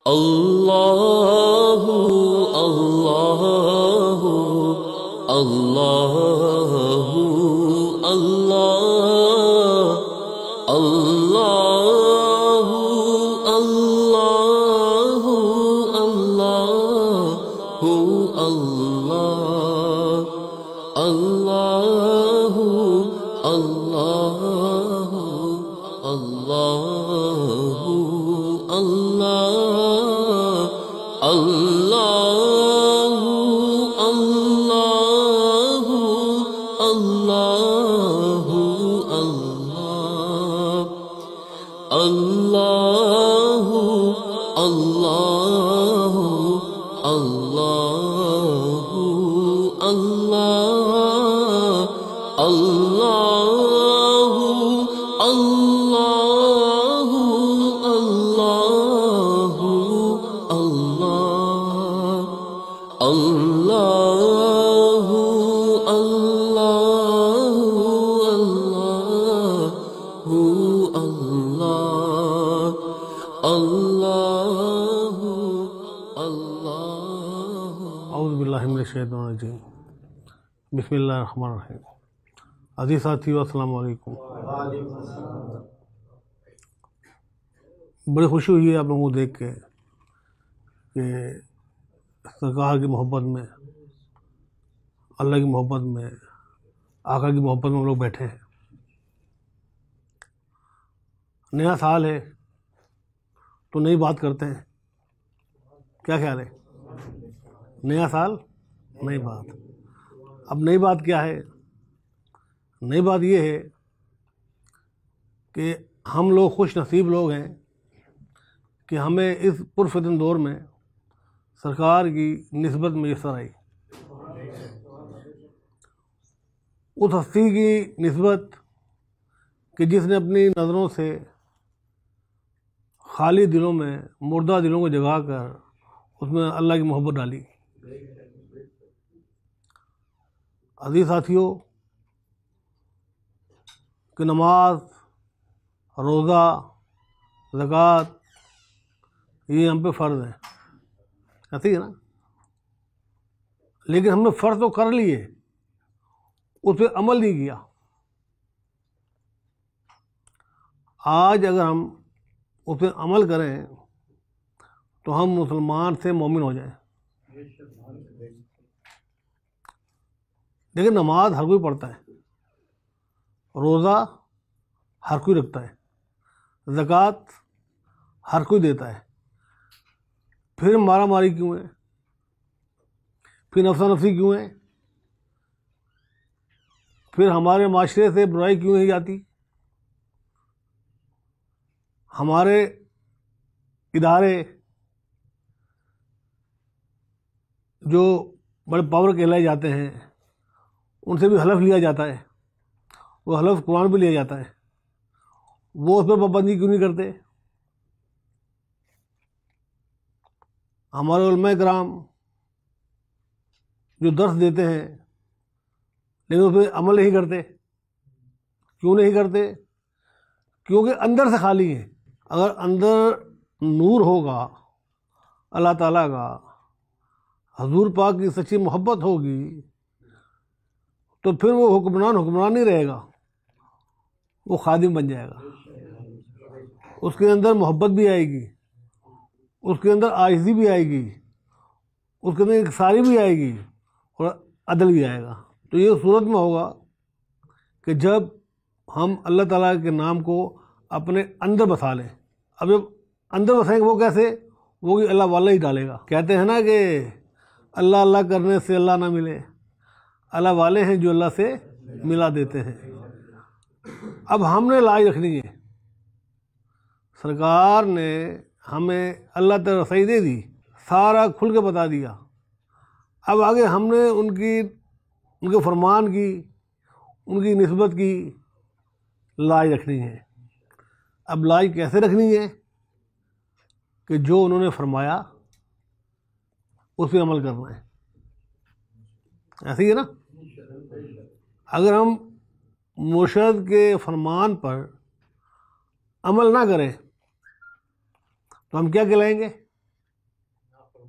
اللہ اللہ اللہ اللہ اللہ اللہ اللہ اللہ اللہ اللہ اللہ اللہ اللہ اللہ اللہ اللہ اعوذ باللہ من الشیطان الرجیم، بسم اللہ الرحمن الرحیم۔ عزیز ساتھیو، السلام علیکم۔ بڑی خوشی ہوئی ہے آپ لوگوں کو دیکھ کے کہ سرکار کی محبت میں، اللہ کی محبت میں، آقا کی محبت میں ہم لوگ بیٹھے ہیں۔ نیا سال ہے تو نئی بات کرتے ہیں، کیا خیال ہے؟ نیا سال نئی بات۔ اب نئی بات کیا ہے؟ نئی بات یہ ہے کہ ہم لوگ خوش نصیب لوگ ہیں کہ ہمیں اس پرفتن دور میں سرکار کی نسبت میسر آئی، اس ہستی کی نسبت کہ جس نے اپنی نظروں سے خالی دلوں میں، مردہ دلوں کو جگا کر اس میں اللہ کی محبت ڈالی۔ عزیز ساتھیو، کہ نماز، روزہ، زکوٰۃ یہ ہم پہ فرض ہے، ایسے ہی ہے نا؟ لیکن ہم نے فرض تو کر لیے، اس پہ عمل نہیں کیا۔ آج اگر ہم اس پہ عمل کریں تو ہم مسلمان سے مومن ہو جائیں۔ لیکن نماز ہر کوئی پڑھتا ہے، روزہ ہر کوئی رکھتا ہے، زکوٰۃ ہر کوئی دیتا ہے، پھر مارا ماری کیوں ہے؟ پھر نفسا نفسی کیوں ہے؟ پھر ہمارے معاشرے سے برائی کیوں نہیں جاتی؟ ہمارے ادارے جو بڑے پاور کہلائے جاتے ہیں ان سے بھی حلف لیا جاتا ہے، وہ حلف قرآن بھی لیا جاتا ہے، وہ اس پہ پابندی کیوں نہیں کرتے؟ ہمارے علماء کرام جو درس دیتے ہیں لیکن اس پہ عمل نہیں کرتے، کیوں نہیں کرتے؟ کیونکہ اندر سے خالی ہیں۔ اگر اندر نور ہوگا اللہ تعالیٰ کا، حضور پاک کی سچی محبت ہوگی تو پھر وہ حکمران نہیں رہے گا، وہ خادم بن جائے گا۔ اس کے اندر محبت بھی آئے گی، اس کے اندر عاجزی بھی آئے گی، اس کے اندر انکساری بھی آئے گی اور عدل بھی آئے گا۔ تو یہ صورت میں ہوگا کہ جب ہم اللہ تعالیٰ کے نام کو اپنے اندر بسا لیں۔ اب جب اندر بسائیں گے وہ کیسے؟ وہ کہ اللہ والا ہی ڈالے گا۔ کہتے ہیں نا کہ اللہ اللہ کرنے سے اللہ نہ ملے، اللہ والے ہیں جو اللہ سے ملا دیتے ہیں۔ اب ہم نے لاج رکھنی ہے، سرکار نے ہمیں اللہ تک رسائی دے دی، سارا کھل کے بتا دیا۔ اب آگے ہم نے ان کے فرمان کی، ان کی نسبت کی لاج رکھنی ہے۔ اب لاج کیسے رکھنی ہے؟ کہ جو انہوں نے فرمایا اس پہ عمل کرنا ہے، ایسے ہی ہے نا؟ اگر ہم مرشد کے فرمان پر عمل نہ کریں تو ہم کیا کہلائیں گے؟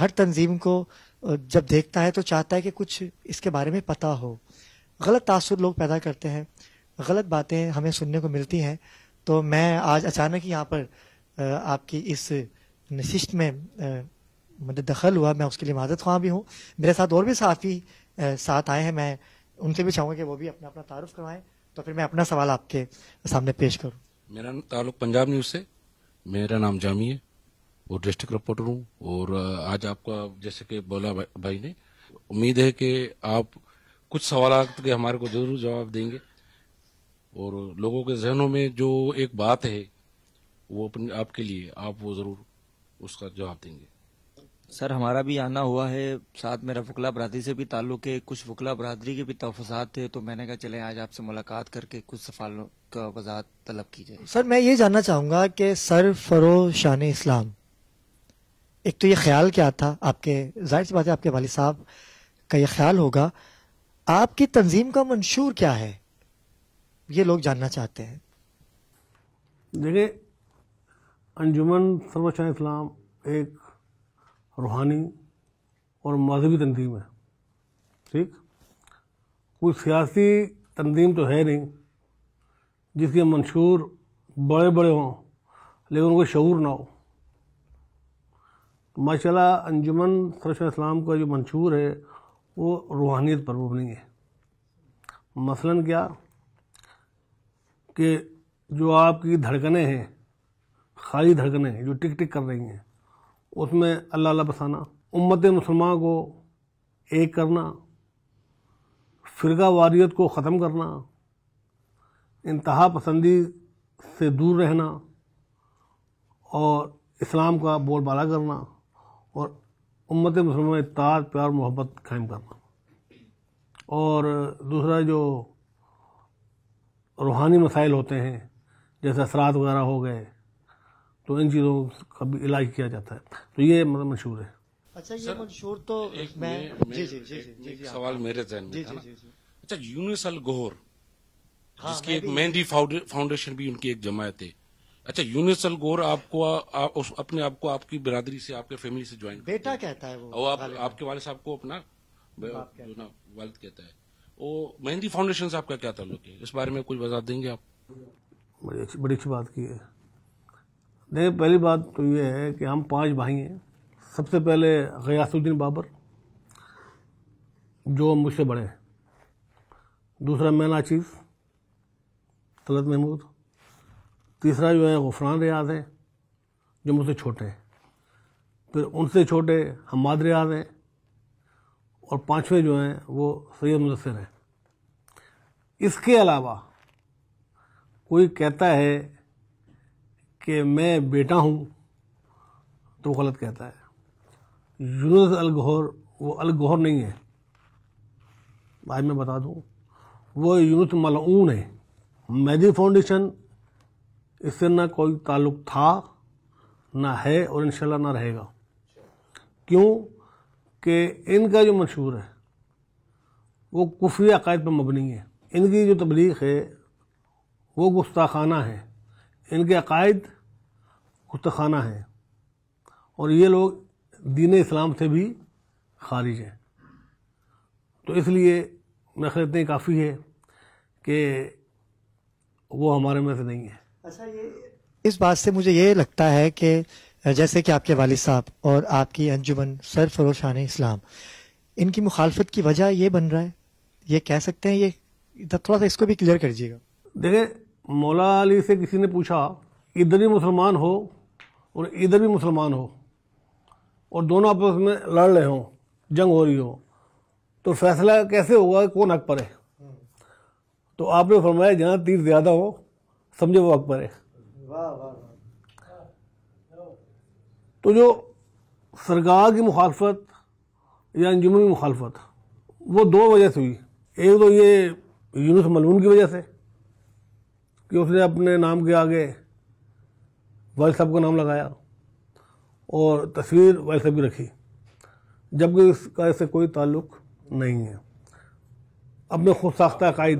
ہر تنظیم کو جب دیکھتا ہے تو چاہتا ہے کہ کچھ اس کے بارے میں پتہ ہو. غلط تاثر لوگ پیدا کرتے ہیں, غلط باتیں ہمیں سننے کو ملتی ہیں. تو میں آج اچانک ہی یہاں پر آپ کی اس نشست میں مجھے دخل ہوا, میں اس کے لیے معذرت خواہ بھی ہوں. میرے ساتھ اور بھی صحافی ساتھ آئے ہیں, میں ان سے بھی چاہوں گا کہ وہ بھی اپنا اپنا تعارف کروائیں, تو پھر میں اپنا سوال آپ کے سامنے پیش کروں. میرا تعلق پنجاب نیوز سے, میرا نام جامی ہے اور ڈسٹرکٹ رپورٹر ہوں. اور آج آپ کا جیسے کہ بولا بھائی نے, امید ہے کہ آپ کچھ سوالات کے ہمارے کو ضرور جواب دیں گے, اور لوگوں کے ذہنوں میں جو ایک بات ہے وہ آپ کے لیے آپ وہ ضرور اس کا جواب دیں گے. سر ہمارا بھی آنا ہوا ہے, ساتھ میرا وکلا برادری سے بھی تعلق ہے, کچھ وکلا برادری کے بھی تحفظات تھے, تو میں نے کہا چلیں آج آپ سے ملاقات کر کے کچھ سوالوں کا وضاحت طلب کی جائے. سر میں یہ جاننا چاہوں گا کہ سرفروش شان اسلام, ایک تو یہ خیال کیا تھا آپ کے, ظاہر سی بات ہے آپ کے والد صاحب کا یہ خیال ہوگا, آپ کی تنظیم کا منشور کیا ہے, یہ لوگ جاننا چاہتے ہیں. دیکھیں, انجمن سرفروش شان اسلام ایک روحانی اور مذہبی تنظیم ہے. ٹھیک, کوئی سیاسی تنظیم تو ہے نہیں جس کے منشور بڑے بڑے ہوں لیکن ان کو شعور نہ ہو. ماشاءاللہ انجمن سرفروش شان اسلام کا جو منشور ہے وہ روحانیت پر مبنی ہے. مثلاً کیا کہ جو آپ کی دھڑکنیں ہیں, خالی دھڑکنیں ہیں جو ٹک ٹک کر رہی ہیں, اس میں اللہ اللہ بسانا, امت مسلمان کو ایک کرنا, فرقہ واریت کو ختم کرنا, انتہا پسندی سے دور رہنا, اور اسلام کا بول بالا کرنا, اور امت مسلمان میں اتحاد پیار محبت قائم کرنا. اور دوسرا جو روحانی مسائل ہوتے ہیں جیسے اثرات وغیرہ ہو گئے, تو ان چیزوں کا بھی علاج کیا جاتا ہے. تو یہ منشور ہے. اچھا یہ منشور تو میں ایک سوال میرے ذہن میں تھا نا. اچھا یونس الگوہر جس کی ایک مہندی فاؤنڈیشن بھی ان کی ایک جماعت ہے. اچھا یونس الگوہر آپ کو اپنے آپ کو آپ کی برادری سے آپ کے فیملی سے جوائن بیٹا کہتا ہے وہ, آپ کے والد صاحب کو اپنا والد کہتا ہے. وہ مہندی فاؤنڈیشن سے آپ کا کیا تعلق ہے, اس بارے میں کچھ وضاحت دیں گے آپ؟ بڑی اچھی بات کی ہے. دیکھیں, پہلی بات تو یہ ہے کہ ہم 5 بھائی ہیں. سب سے پہلے غیاث الدین بابر جو مجھ سے بڑے ہیں, دوسرا میں ناچیز طلعت محمود, تیسرا جو ہے غفران ریاض ہے جو مجھ سے چھوٹے ہیں, پھر ان سے چھوٹے حماد ریاض ہیں, اور 5ویں جو ہیں وہ سید مدثر ہیں. اس کے علاوہ کوئی کہتا ہے کہ میں بیٹا ہوں تو وہ غلط کہتا ہے. یونس الگوہر وہ الگوہر نہیں ہے, آج میں بتا دوں, وہ یونس ملعون ہے. مہدی فاؤنڈیشن اس سے نہ کوئی تعلق تھا نہ ہے اور انشاءاللہ نہ رہے گا. کیوں کہ ان کا جو منشور ہے وہ کفری عقائد پر مبنی ہے. ان کی جو تبلیغ ہے وہ گستاخانہ ہے, ان کے عقائد گستاخانہ ہیں, اور یہ لوگ دین اسلام سے بھی خارج ہیں. تو اس لیے میں خیال کافی ہے کہ وہ ہمارے میں سے نہیں ہے. اچھا یہ اس بات سے مجھے یہ لگتا ہے کہ جیسے کہ آپ کے والد صاحب اور آپ کی انجمن سرفروش شان اسلام, ان کی مخالفت کی وجہ یہ بن رہا ہے, یہ کہہ سکتے ہیں, یہ تھوڑا سا اس کو بھی کلیئر کر دیجیے گا. دیکھیں, مولا علی سے کسی نے پوچھا ادھر بھی مسلمان ہو اور ادھر بھی مسلمان ہو اور دونوں آپس میں لڑ رہے ہوں, جنگ ہو رہی ہو, تو فیصلہ کیسے ہوگا کہ کون حق پر ہے؟ تو آپ نے فرمایا جہاں تیر زیادہ ہو سمجھے وہ حق پر ہے. تو جو سرکار کی مخالفت یا انجمن کی مخالفت وہ 2 وجہ سے ہوئی. ایک تو یہ یونس ملعون کی وجہ سے کہ اس نے اپنے نام کے آگے والد صاحب کا نام لگایا اور تصویر والد صاحب کی رکھی, جبکہ اس کا اس سے کوئی تعلق نہیں ہے. اپنے خود ساختہ عقائد.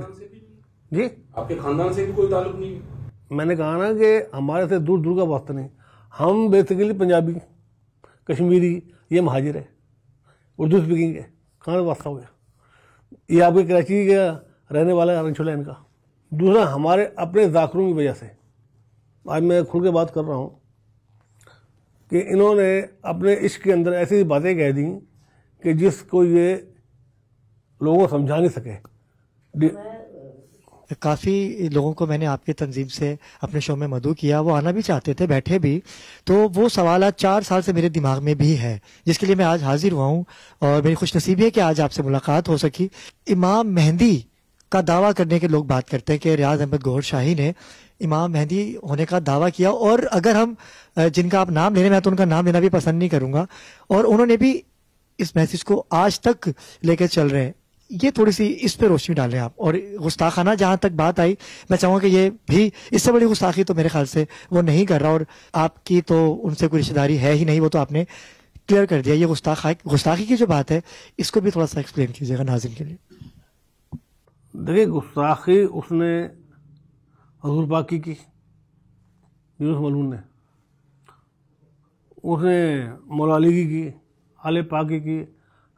جی آپ کے خاندان سے بھی کوئی تعلق نہیں ہے؟ میں نے کہا نا کہ ہمارے سے دور دور کا واسطہ نہیں. ہم بیسیکلی پنجابی کشمیری یہ مہاجر ہے, اردو اسپیکنگ ہے, کہاں سے واسطہ ہو گیا؟ یہ آپ کے کراچی کا رہنے والا رنگ چھولا ان کا. دوسرا ہمارے اپنے ذاکروں کی وجہ سے, آج میں کھل کے بات کر رہا ہوں کہ انہوں نے اپنے عشق کے اندر ایسی باتیں کہہ دیں کہ جس کو یہ لوگوں کو سمجھا نہیں سکے. کافی لوگوں کو میں نے آپ کی تنظیم سے اپنے شو میں مدعو کیا, وہ آنا بھی چاہتے تھے, بیٹھے بھی, تو وہ سوالات 4 سال سے میرے دماغ میں بھی ہے, جس کے لیے میں آج حاضر ہوا ہوں, اور میری خوش نصیبی ہے کہ آج آپ سے ملاقات ہو سکی. امام مہدی کا دعویٰ کرنے کے لوگ بات کرتے ہیں کہ ریاض احمد گوہر شاہی نے امام مہدی ہونے کا دعویٰ کیا, اور اگر ہم جن کا آپ نام لے رہے ہیں, میں تو ان کا نام لینا بھی پسند نہیں کروں گا, اور انہوں نے بھی اس میسج کو آج تک لے کے چل رہے ہیں. یہ تھوڑی سی اس پہ روشنی ڈالیں آپ. اور گستاخانہ جہاں تک بات آئی, میں چاہوں گا کہ یہ بھی اس سے بڑی گستاخی تو میرے خیال سے وہ نہیں کر رہا, اور آپ کی تو ان سے کوئی رشتہ داری ہے ہی نہیں, وہ تو آپ نے کلیئر کر دیا. یہ گستاخی کی جو بات ہے, اس کو بھی تھوڑا سا ایکسپلین کیجیے گا ناظرین کے لیے. دیکھیے, گستاخی اس نے حضور پاک کی یونس ملعون نے, اس نے مولا علی کی, آل پاک کی,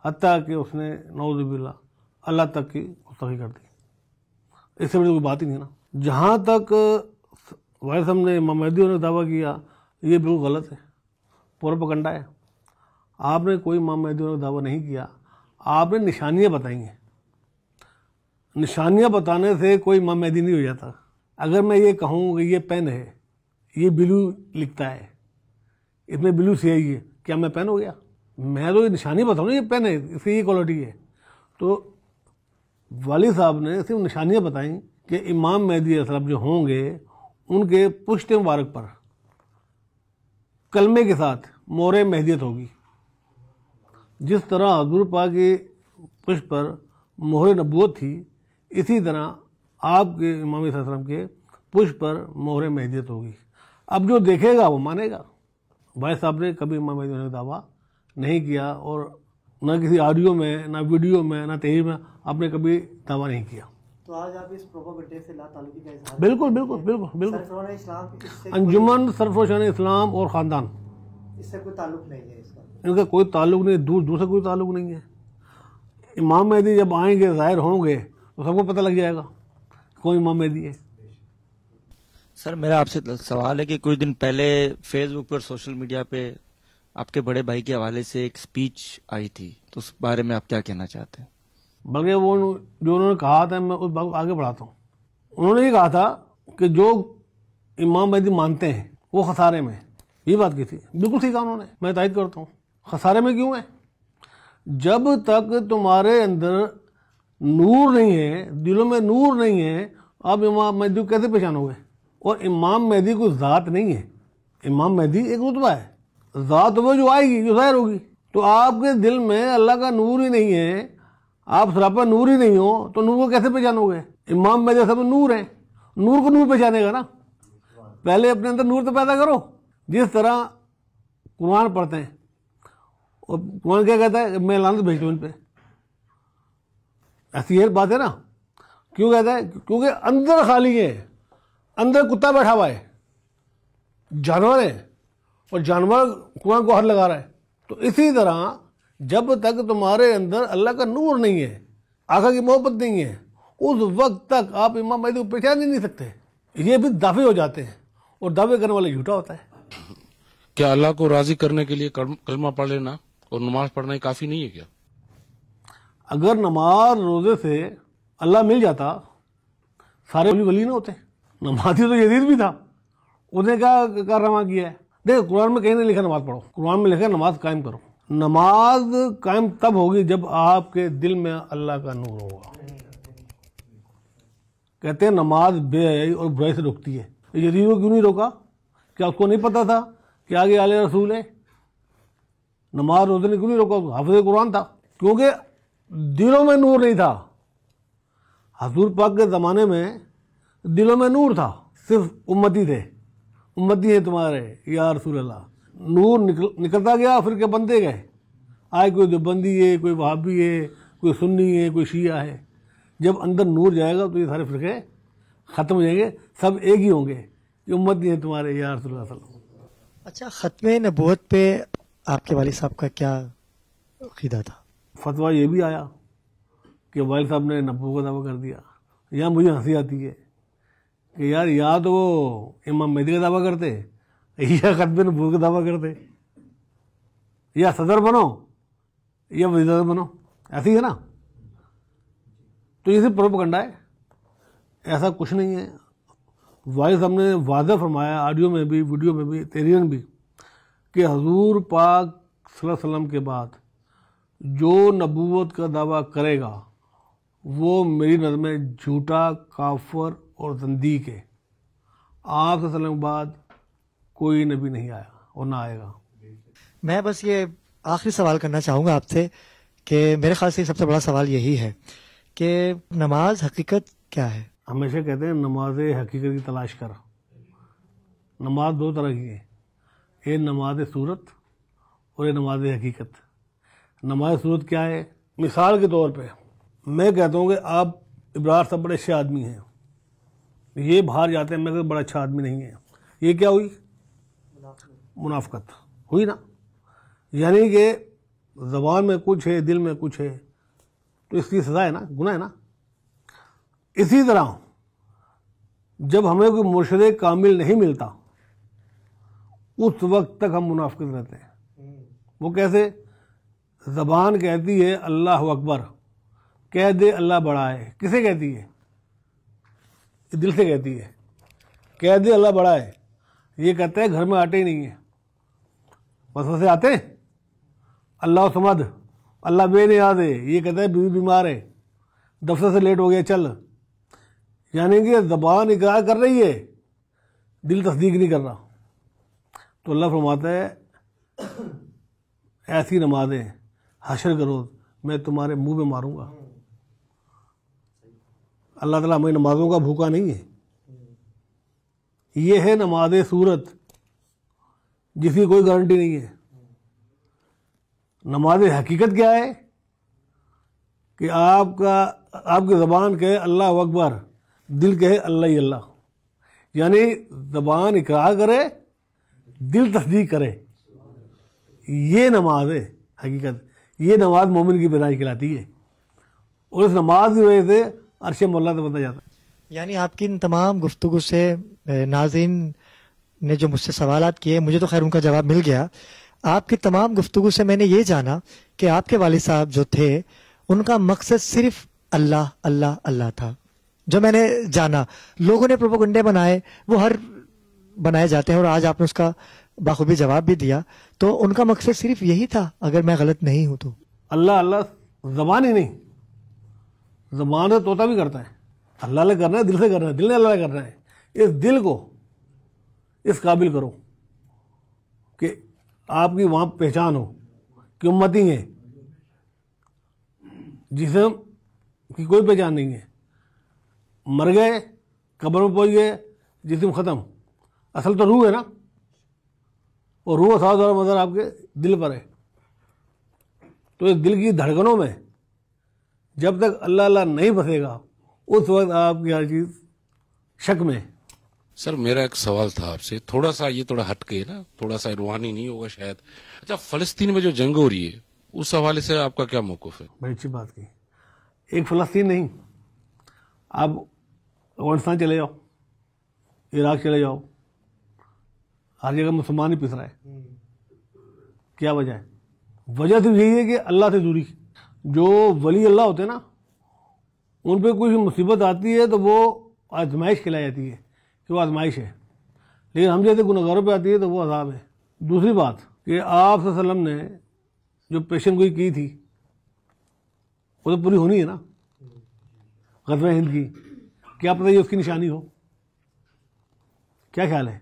حتیٰ کہ اس نے نعوذ باللہ اللہ تک کی گستاخی کر دی. اس سے بڑی کوئی بات ہی نہیں نا. جہاں تک وائس صاحب نے امام مہدی ہونے کا دعویٰ کیا, یہ بالکل غلط ہے, پروپیگنڈا ہے. آپ نے کوئی امام مہدی ہونے کا دعویٰ نہیں کیا, آپ نے نشانیاں بتائی ہیں. نشانیاں بتانے سے کوئی امام مہدی نہیں ہو جاتا. اگر میں یہ کہوں کہ یہ پین ہے, یہ بلو لکھتا ہے, اس میں بلو سیاہی ہے, کیا میں پین ہو گیا؟ میں تو یہ نشانی بتاؤں نا, یہ پین ہے, اس کی یہ کوالٹی ہے. تو والد صاحب نے صرف نشانیاں بتائیں کہ امام مہدی علیہ السلام جو ہوں گے, ان کے پشت مبارک پر کلمے کے ساتھ مہر مہدیت ہوگی. جس طرح حضور پاک کی پشت پر مہر نبوت تھی, اسی طرح آپ کے امام صلی اللہ علیہ وسلم کے پشت پر مہر مہدیت ہوگی. اب جو دیکھے گا وہ مانے گا. بھائی صاحب نے کبھی امام مہدی ہونے کا دعویٰ نہیں کیا, اور نہ کسی آڈیو میں, نہ ویڈیو میں, نہ تحریر میں آپ نے کبھی دعویٰ نہیں کیا. تو آج آپ اس پروپیگنڈے سے لا تعلقی کا اظہار بالکل بالکل بالکل بالکل. سرفراز اسلام انجمن سرفروشان اسلام اور خاندان, اس سے کوئی تعلق نہیں ہے, اس کا ان کا کوئی تعلق نہیں, دور دور سے کوئی تعلق نہیں ہے. امام مہدی جب آئیں گے, ظاہر ہوں گے, تو سب کو پتہ لگ جائے گا کون امام مہدی ہے. سر میرا آپ سے سوال ہے کہ کچھ دن پہلے فیس بک پر, سوشل میڈیا پہ آپ کے بڑے بھائی کے حوالے سے ایک سپیچ آئی تھی, تو اس بارے میں آپ کیا کہنا چاہتے ہیں؟ بلکہ وہ جو انہوں نے کہا تھا, میں اس بات کو آگے بڑھاتا ہوں. انہوں نے یہ کہا تھا کہ جو امام مہدی مانتے ہیں وہ خسارے میں, یہ بات کی تھی. بالکل ٹھیک ہے انہوں نے, میں تائید کرتا ہوں. خسارے میں کیوں ہے؟ جب تک تمہارے اندر نور نہیں ہے, دلوں میں نور نہیں ہے, آپ امام مہدی کو کیسے پہچانو گے؟ اور امام مہدی کوئی ذات نہیں ہے, امام مہدی ایک رتبہ ہے. ذات وہ جو آئے گی, جو ظاہر ہوگی. تو آپ کے دل میں اللہ کا نور ہی نہیں ہے, آپ سراپا نور ہی نہیں ہو, تو نور کو کیسے پہچانو گے؟ امام مہدی سب نور ہیں, نور کو نور پہچانے گا نا. پہلے اپنے اندر نور تو پیدا کرو. جس طرح قرآن پڑھتے ہیں, اور قرآن کیا کہتا ہے کہ میں لعنت بھیجتا ہوں ان پہ, ایسی یہ بات ہے نا. کیوں کہتا ہے؟ کیونکہ اندر خالی ہے, اندر کتا بیٹھا ہوا ہے, جانور ہے, اور جانور قرآن کو ہاتھ لگا رہا ہے. تو اسی طرح جب تک تمہارے اندر اللہ کا نور نہیں ہے, آقا کی محبت نہیں ہے, اس وقت تک آپ امام مہدی کو پہچان ہی نہیں سکتے. یہ بھی دعوے ہو جاتے ہیں, اور دعوے کرنے والا جھوٹا ہوتا ہے. کیا اللہ کو راضی کرنے کے لیے کلمہ پڑھ لینا اور نماز پڑھنا ہی کافی نہیں ہے کیا؟ اگر نماز روزے سے اللہ مل جاتا, سارے ولی نہ ہوتے. نمازی تو یزید بھی تھا, اس نے کیا کارنامہ کیا ہے؟ دیکھ, قرآن میں کہیں نہیں لکھا نماز پڑھو, قرآن میں لکھا نماز قائم کرو. نماز قائم تب ہوگی جب آپ کے دل میں اللہ کا نور ہوگا. کہتے ہیں نماز بے حیائی اور برائی سے روکتی ہے. یزید کو کیوں نہیں روکا؟ کیا اس کو نہیں پتا تھا کہ آگے آل رسول ہے؟ نماز روزے نے کیوں نہیں روکا؟ حافظ قرآن تھا. کیونکہ دلوں میں نور نہیں تھا. حضور پاک کے زمانے میں دلوں میں نور تھا, صرف امتی تھے, امتی ہیں تمہارے یا رسول اللہ. نور نکلتا گیا, پھر کے بنتے گئے. آئے کوئی دیوبندی ہے, کوئی وہابی ہے, کوئی سنی ہے, کوئی شیعہ ہے. جب اندر نور جائے گا تو یہ سارے فرقے ختم ہو جائیں گے, سب ایک ہی ہوں گے کہ امتی ہیں تمہارے یا رسول اللہ صلی اللہ علیہ وسلم. اچھا, ختم نبوت پہ آپ کے والد صاحب کا کیا عقیدہ تھا؟ فتویٰ یہ بھی آیا کہ والد صاحب نے نبوت کا دعویٰ کر دیا. یہاں مجھے ہنسی آتی ہے کہ یار یا تو وہ امام مہدی کا دعویٰ کرتے یا ختم نبوت کا دعویٰ کرتے, یا صدر بنو یا وزیر اعظم بنو, ایسی ہے نا. تو یہ صرف پروپیگنڈا ہے, ایسا کچھ نہیں ہے. والد صاحب نے واضح فرمایا آڈیو میں بھی ویڈیو میں بھی تحریر میں بھی کہ حضور پاک صلی اللہ علیہ وسلم کے بعد جو نبوت کا دعویٰ کرے گا وہ میری نظر میں جھوٹا, کافر اور زندیق ہے. آپ صلی اللہ علیہ وسلم کے بعد کوئی نبی نہیں آیا اور نہ آئے گا. میں بس یہ آخری سوال کرنا چاہوں گا آپ سے کہ میرے خیال سے سب سے بڑا سوال یہی ہے کہ نماز حقیقت کیا ہے؟ ہمیشہ کہتے ہیں نماز حقیقت کی تلاش کر. نماز دو طرح کی ہے, ایک نماز صورت اور ایک نماز حقیقت. نماز صورت کیا ہے؟ مثال کے طور پہ میں کہتا ہوں کہ آپ ابرار صاحب بڑے اچھے آدمی ہیں, یہ باہر جاتے ہیں, میں کہ بڑا اچھا آدمی نہیں ہے. یہ کیا ہوئی؟ منافقت ہوئی نا. یعنی کہ زبان میں کچھ ہے, دل میں کچھ ہے, تو اس کی سزا ہے نا, گناہ ہے نا. اسی طرح جب ہمیں کوئی مرشد کامل نہیں ملتا اس وقت تک ہم منافقت رہتے ہیں. وہ کیسے؟ زبان کہتی ہے اللہ اکبر, کہہ دے اللہ بڑا ہے. کسے کہتی ہے؟ دل سے کہتی ہے. کہہ دے اللہ بڑا ہے, یہ کہتا ہے گھر میں آٹے ہی نہیں ہیں, وسوسے آتے ہیں. اللہ سمد, اللہ بے نیاز ہے, یہ کہتا ہے بیوی بیمار ہے, دفتر سے لیٹ ہو گیا چل. یعنی کہ زبان اقرار کر رہی ہے, دل تصدیق نہیں کر رہا. تو اللہ فرماتا ہے ایسی نمازیں حشر کے روز میں تمہارے منہ میں ماروں گا. اللہ تعالیٰ ہمیں نمازوں کا بھوکا نہیں ہے. یہ ہے نماز صورت جس کی کوئی گارنٹی نہیں ہے. نماز حقیقت کیا ہے کہ آپ کی زبان کہے اللہ اکبر, دل کہے اللہ ہی اللہ. یعنی زبان اقرار کرے, دل تصدیق کرے. یہ نماز ہے حقیقت. یہ نماز مومن کی پیدائش کہلاتی ہے, اور اس نماز کی وجہ سے عرش مولا سے بندہ جاتا ہے. یعنی آپ کی ان تمام گفتگو سے ناظرین نے جو مجھ سے سوالات کیے, مجھے تو خیر ان کا جواب مل گیا. آپ کی تمام گفتگو سے میں نے یہ جانا کہ آپ کے والد صاحب جو تھے ان کا مقصد صرف اللہ اللہ اللہ تھا. جو میں نے جانا, لوگوں نے پروپیگنڈے بنائے, وہ ہر بنائے جاتے ہیں, اور آج آپ نے اس کا بخوبی جواب بھی دیا. تو ان کا مقصد صرف یہی تھا, اگر میں غلط نہیں ہوں تو. اللہ اللہ زبان ہی نہیں, زبان سے طوطا بھی کرتا ہے. اللہ اللہ کرنا ہے, دل سے کرنا ہے, دل نے اللہ کرنا ہے. اس دل کو اس قابل کرو کہ آپ کی وہاں پہچان ہو کہ امتی ہیں, جسم کی کوئی پہچان نہیں ہے. مر گئے, قبر میں پہنچ گئے, جسم ختم. اصل تو روح ہے نا, اور روح ساز اور مظہر آپ کے دل پر ہے. تو اس دل کی دھڑکنوں میں جب تک اللہ اللہ نہیں بسے گا اس وقت آپ کی ہر چیز شک میں. سر میرا ایک سوال تھا آپ سے, تھوڑا سا یہ تھوڑا ہٹ کے نا, تھوڑا سا روحانی نہیں ہوگا شاید. اچھا, فلسطین میں جو جنگ ہو رہی ہے اس حوالے سے آپ کا کیا موقف ہے؟ بڑی اچھی بات کی. ایک فلسطین نہیں, آپ افغانستان چلے جاؤ, عراق چلے جاؤ, ہر جگہ مسلمان ہی پس رہا ہے. کیا وجہ ہے؟ وجہ تو یہی ہے کہ اللہ سے دوری. جو ولی اللہ ہوتے ہیں نا, ان پہ کوئی مصیبت آتی ہے تو وہ آزمائش کھلائی جاتی ہے کہ وہ آزمائش ہے, لیکن ہم جیسے گنہگاروں پہ آتی ہے تو وہ عذاب ہے. دوسری بات کہ آپ صلی اللہ علیہ وسلم نے جو پیشن گوئی کی تھی وہ تو پوری ہونی ہے نا. غزوہ ہند کی کیا پتہ یہ اس کی نشانی ہو, کیا خیال ہے؟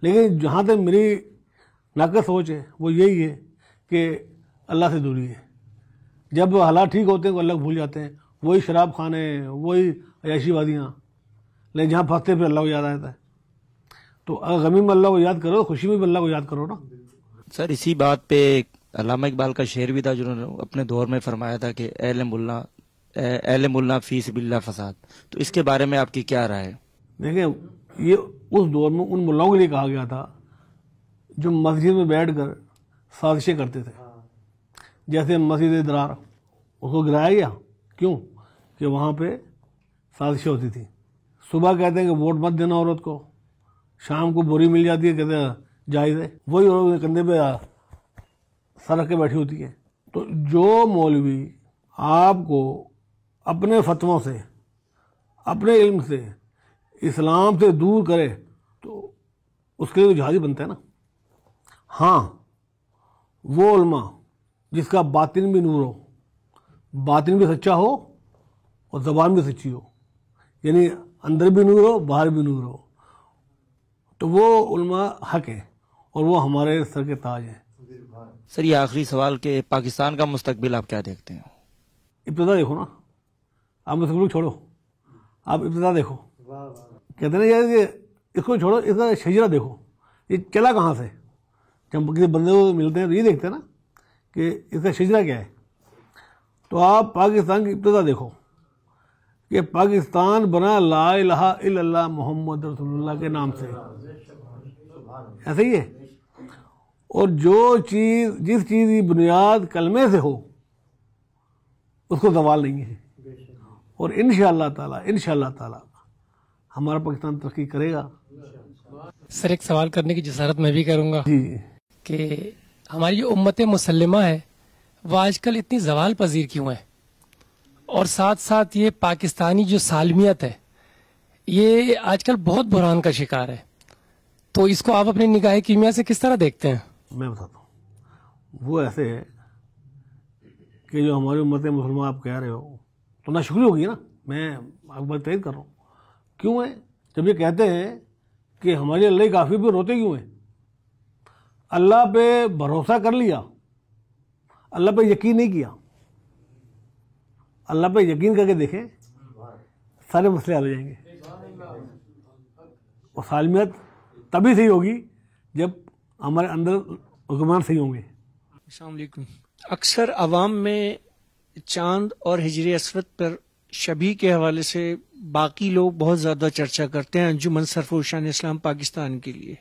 لیکن جہاں تک میری ناقص سوچ ہے وہ یہی ہے کہ اللہ سے دوری ہے. جب حالات ٹھیک ہوتے ہیں تو اللہ کو بھول جاتے ہیں, وہی شراب خانے, وہی عیاشی وادیاں, لیکن جہاں پھنستے پھر اللہ کو یاد آتا ہے. تو اگر غمی میں اللہ کو یاد کرو, خوشی میں بھی اللہ کو یاد کرو نا. سر اسی بات پہ علامہ اقبال کا شعر بھی تھا جنہوں نے اپنے دور میں فرمایا تھا کہ اہل ملا فی سبیل اللہ فساد. تو اس کے بارے میں آپ کی کیا رائے ہے؟ دیکھیں, یہ اس دور میں ان ملاؤں کے لیے کہا گیا تھا جو مسجد میں بیٹھ کر سازشیں کرتے تھے. جیسے مسجد درار اس کو گرایا گیا, کیوں؟ کہ وہاں پہ سازشیں ہوتی تھیں. صبح کہتے ہیں کہ ووٹ مت دینا عورت کو, شام کو بوری مل جاتی ہے, کہتے ہیں جائز ہے, وہی عورت کندھے پہ سر رکھ کے بیٹھی ہوتی ہے. تو جو مولوی آپ کو اپنے فتووں سے, اپنے علم سے, اسلام سے دور کرے تو اس کے لیے تو جہادی بنتا ہے نا. ہاں وہ علماء جس کا باطن بھی نور ہو, باطن بھی سچا ہو اور زبان بھی سچی ہو, یعنی اندر بھی نور ہو باہر بھی نور ہو, تو وہ علماء حق ہیں اور وہ ہمارے سر کے تاج ہیں. سر یہ آخری سوال کہ پاکستان کا مستقبل آپ کیا دیکھتے ہیں؟ ابتدا دیکھو نا, آپ مستقبل چھوڑو, آپ ابتدا دیکھو. کہتے ہیں نا یار کہ اس کو چھوڑو, اس کا شجرہ دیکھو, یہ چلا کہاں سے. جب کسی بندے کو ملتے ہیں تو یہ دیکھتے ہیں نا کہ اس کا شجرہ کیا ہے. تو آپ پاکستان کی ابتدا دیکھو کہ پاکستان بنا لا الہ الا اللہ محمد رسول اللہ کے نام سے, ایسا ہی ہے. اور جو چیز, جس چیز کی بنیاد کلمے سے ہو اس کو زوال نہیں ہے. اور انشاءاللہ تعالی ہمارا پاکستان ترقی کرے گا. سر ایک سوال کرنے کی جسارت میں بھی کروں گا جی کہ ہماری جو امت مسلمہ ہے وہ آج کل اتنی زوال پذیر کیوں ہے, اور ساتھ ساتھ یہ پاکستانی جو سالمیت ہے یہ آج کل بہت بحران کا شکار ہے, تو اس کو آپ اپنی نگاہ کیمیا سے کس طرح دیکھتے ہیں؟ میں بتاتا ہوں. وہ ایسے ہے کہ جو ہماری امت مسلمہ آپ کہہ رہے ہو تو ناشکری ہوگی نا, میں آپ بات تائید کر رہا ہوں. کیوں ہے؟ جب یہ کہتے ہیں کہ ہمارے اللہ کافی پہ روتے کیوں ہیں؟ اللہ پہ بھروسہ کر لیا, اللہ پہ یقین نہیں کیا. اللہ پہ یقین کر کے دیکھیں, سارے مسئلے حل ہو جائیں گے. اور سالمیت تبھی صحیح ہوگی جب ہمارے اندر حکمران صحیح ہوں گے. السلام علیکم. اکثر عوام میں چاند اور ہجری اسود پر شبیہ کے حوالے سے باقی لوگ بہت زیادہ چرچا کرتے ہیں انجمن سرف و شان اسلام پاکستان کے لیے.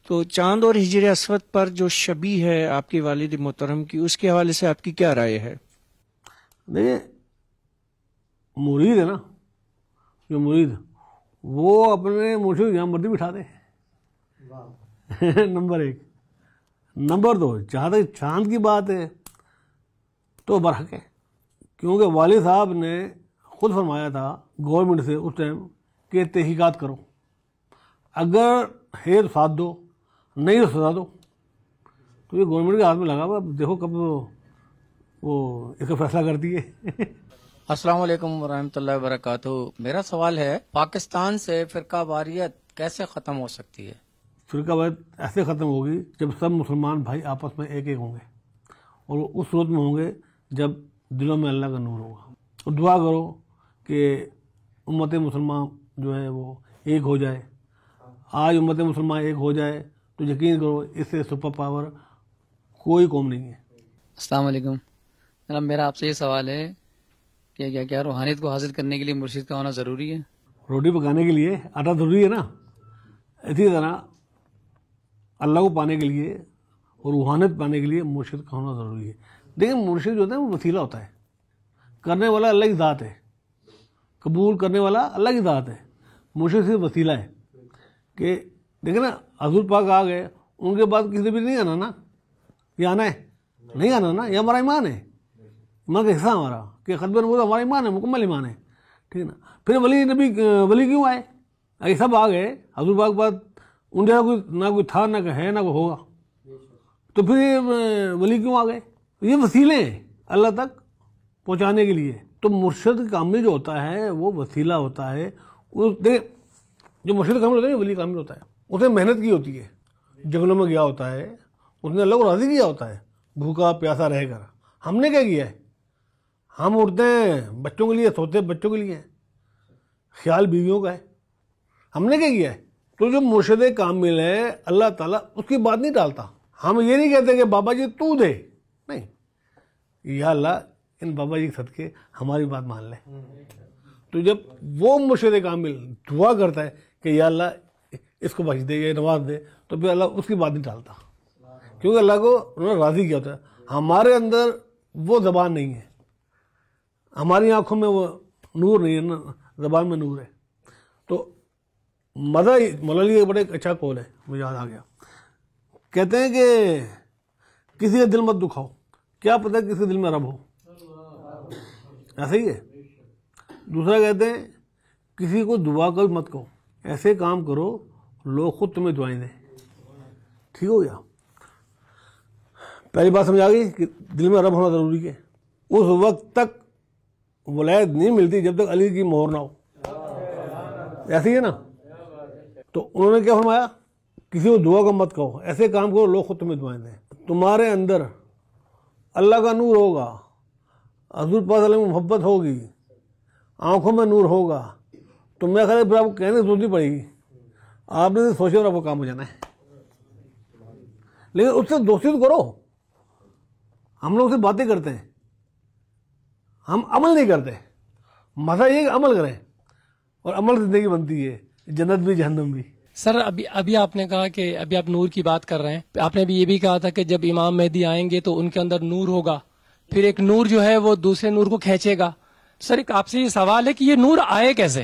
تو چاند اور ہجری اسود پر جو شبیہ ہے آپ کے والد محترم کی, اس کے حوالے سے آپ کی کیا رائے ہے؟ دیکھیں مرید ہے نا, جو مرید وہ اپنے مرشد یہاں مرضی بٹھا دے. نمبر 1. نمبر 2, جہاں تک چاند کی بات ہے تو برحق ہے, کیونکہ والد صاحب نے خود فرمایا تھا گورنمنٹ سے اس ٹائم کہ تحقیقات کرو, اگر ہے تو ساتھ دو, نہیں تو سزا دو. تو یہ گورنمنٹ کے ہاتھ میں لگا ہوا, دیکھو کب وہ اس کا فیصلہ کرتی ہے. السلام علیکم ورحمۃ اللہ وبرکاتہ. میرا سوال ہے پاکستان سے فرقہ واریت کیسے ختم ہو سکتی ہے؟ فرقہ واریت ایسے ختم ہوگی جب سب مسلمان بھائی آپس میں ایک ایک ہوں گے, اور وہ اس صورت میں ہوں گے جب دلوں میں اللہ کا نور ہوگا. اور دعا کرو کہ امت مسلمان جو ہے وہ ایک ہو جائے. آج امت مسلمان ایک ہو جائے تو یقین کرو اس سے سپر پاور کوئی قوم نہیں ہے. السلام علیکم جناب, میرا آپ سے یہ سوال ہے کہ کیا روحانیت کو حاصل کرنے کے لیے مرشد کا ہونا ضروری ہے؟ روٹی پکانے کے لیے آٹا ضروری ہے نا, اسی طرح اللہ کو پانے کے لیے اور روحانیت پانے کے لیے مرشد کا ہونا ضروری ہے. دیکھیں مرشد جو ہوتا ہے وہ وسیلہ ہوتا ہے, کرنے والا اللہ کی ذات ہے, قبول کرنے والا اللہ کی ذات ہے. مرشد صرف وسیلہ ہے. کہ دیکھیں نا حضور پاک آ گئے, ان کے بعد کسی بھی نہیں آنا نا, یہ آنا ہے نہیں آنا نا, یہ ہمارا ایمان ہے, ایمان کا حصہ ہمارا کہ ختم نبوت ہمارا ایمان ہے, مکمل ایمان ہے. ٹھیک ہے نا. پھر ولی نبی ولی کیوں آئے؟ یہ سب آ گئے حضور پاک بعد, ان جیسا کوئی نہ کوئی تھا نہ ہے نہ کوئی ہوگا, تو پھر ولی کیوں آ گئے؟ یہ وسیلے ہیں اللہ تک پہنچانے کے لیے. تو مرشد کامل جو ہوتا ہے وہ وسیلہ ہوتا ہے. جو مرشد کامل ہوتا ہے ولی کامل ہوتا ہے, اس نے محنت کی ہوتی ہے, جنگلوں میں گیا ہوتا ہے, اس نے اللہ کو راضی کیا ہوتا ہے بھوکا پیاسا رہ کر. ہم نے کیا کیا ہے؟ ہم اٹھتے ہیں بچوں کے لیے, سوتے بچوں کے لیے, خیال بیویوں کا ہے. ہم نے کیا کیا ہے؟ تو جو مرشد کامل ہے اللہ تعالیٰ اس کی بات نہیں ڈالتا. ہم یہ نہیں کہتے کہ بابا جی تو دے, نہیں, یا اللہ ان بابا جی کے صدقے ہماری بات مان لے. تو جب وہ مرشد کامل دعا کرتا ہے کہ یا اللہ اس کو بخش دے یا نواز دے, تو پھر اللہ اس کی بات نہیں ڈالتا, کیونکہ اللہ کو انہوں نے راضی کیا ہوتا ہے. ہمارے اندر وہ زبان نہیں ہے, ہماری آنکھوں میں وہ نور نہیں ہے نا, زبان میں نور ہے. تو مزہ مولا علی کا بڑا ایک اچھا قول ہے, مجھے یاد آ گیا. کہتے ہیں کہ کسی کا دل مت دکھاؤ, کیا پتہ کسی کے دل میں رب ہو, ایسا ہی ہے. دوسرا کہتے ہیں کسی کو دعا کبھی مت کہو, ایسے کام کرو لوگ خود تمہیں دعائیں دیں. ٹھیک ہو گیا. پہلی بات سمجھ آ گئی کہ دل میں رب ہونا ضروری ہے. اس وقت تک ولایت نہیں ملتی جب تک علی کی مہر نہ ہو. ایسے ہی ہے نا. تو انہوں نے کیا فرمایا, کسی کو دعا کو مت کہو, ایسے کام کرو لوگ خود تمہیں دعائیں دیں. تمہارے اندر اللہ کا نور ہوگا, حضور پاک صلی اللہ علیہ وسلم محبت ہوگی, آنکھوں میں نور ہوگا, تو میں خیال ہے پھر آپ کو کہنے کی ضرورت نہیں پڑے گی, آپ نے سوچے اور آپ کو کام ہو جانا ہے. لیکن اس سے دوستی تو کرو. ہم لوگ سے باتیں کرتے ہیں, ہم عمل نہیں کرتے. مسئلہ یہ کہ عمل کریں, اور عمل زندگی بنتی ہے, جنت بھی جہنم بھی. سر ابھی آپ نے کہا کہ ابھی آپ نور کی بات کر رہے ہیں, آپ نے ابھی یہ بھی کہا تھا کہ جب امام مہدی آئیں گے تو ان کے اندر نور ہوگا, پھر ایک نور جو ہے وہ دوسرے نور کو کھینچے گا. سر ایک آپ سے یہ سوال ہے کہ یہ نور آئے کیسے؟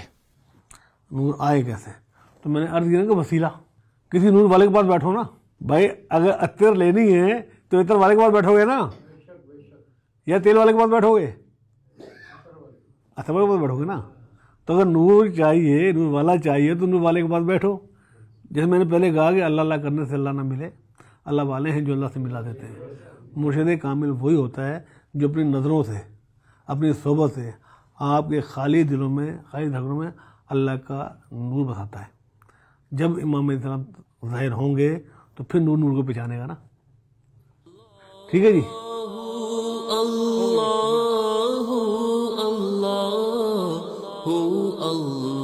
نور آئے کیسے؟ تو میں نے عرض کیا کہ وسیلہ. کسی نور والے کے پاس بیٹھو نا بھائی, اگر عطر لینی ہے تو عطر والے کے پاس بیٹھو گے نا, یا تیل والے کے پاس بیٹھو گے؟ عطر والے کے پاس بیٹھو گے نا. تو اگر نور چاہیے, نور والا چاہیے, تو نور والے کے پاس بیٹھو. جیسے میں نے پہلے کہا کہ اللہ اللہ کرنے سے اللہ نہ ملے, اللہ والے ہیں جو اللہ سے ملا دیتے ہیں. مرشد کامل وہی ہوتا ہے جو اپنی نظروں سے, اپنی صحبت سے آپ کے خالی دلوں میں, خالی دھڑکنوں میں اللہ کا نور بساتا ہے. جب امام علیہ السلام ظاہر ہوں گے تو پھر نور نور کو پہچانے گا نا. ٹھیک ہے جی. اللہ اللہ اللہ